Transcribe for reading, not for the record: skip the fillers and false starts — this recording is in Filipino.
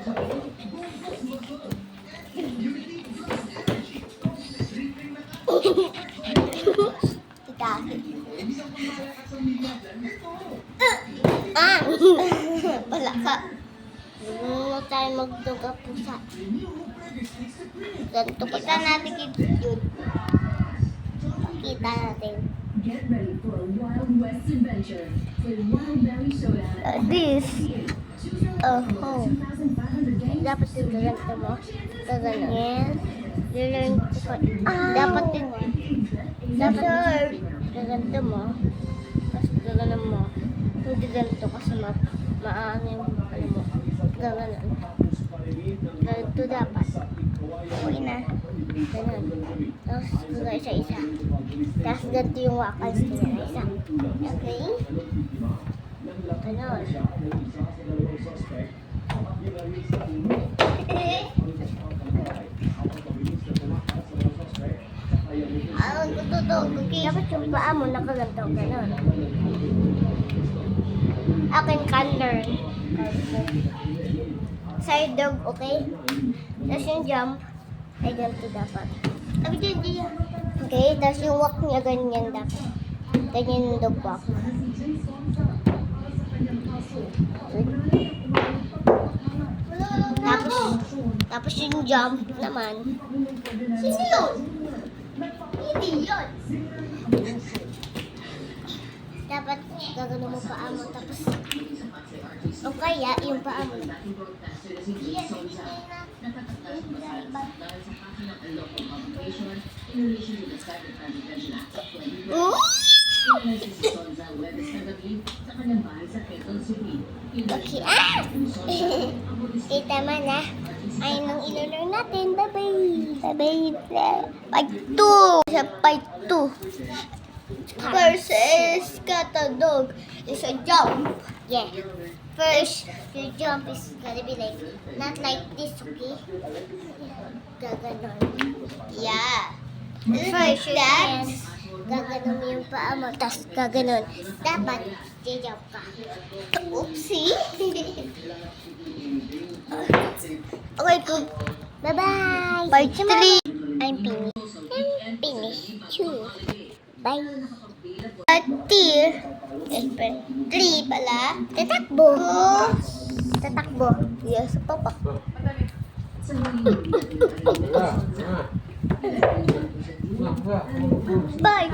Wala ka. Huwag na tayo magduga pusa. Ganito ko. Kita natin yun. Kita natin. Get ready for a Wild West adventure with Wildberry Showdown. This. Oh. 2,500 games. Dapat yung gaganto mo. Gaganyan. Learn ko pa. Dapat yung gaganto mo. Tapos gaganan mo. Hindi ganito kasi maano yung ano mo. Gaganan. Ganito dapat. Okay na. Ganun. Tapos gagawin isa-isa. Tapos ganito yung wakal sa isa. Okay? Ganun. Dapat yung paa mo nakaganto. Ganun. Akin color. Side dog, okay? Tapos yung jump, ay ganito dapat. Okay, tapos yung walk niya ganyan dapat. Ganyan yung dog walk. Tapos yung jump naman. Sino yun? Hindi yun. Dapat gagano mo paa mo tapos o kaya yung paa mo. Okay, kita man na. Ay nang ilo-learn natin. Bye-bye. Bye-bye. Part 2. Sa part 2. First is dog is a jump. Yeah. First, your jump is gonna be like, not like this, okay? Gaganon. Yeah. First, dance. Gaganon mo yung paa mo, tapos gaganon. Dapat, jump ka. Oopsie. Okay, good. Bye-bye. Part 3. I'm finished. I'm finished too. Bye. Part 3 pala. Tatakbo. Tatakbo. Yes, papa. Bye.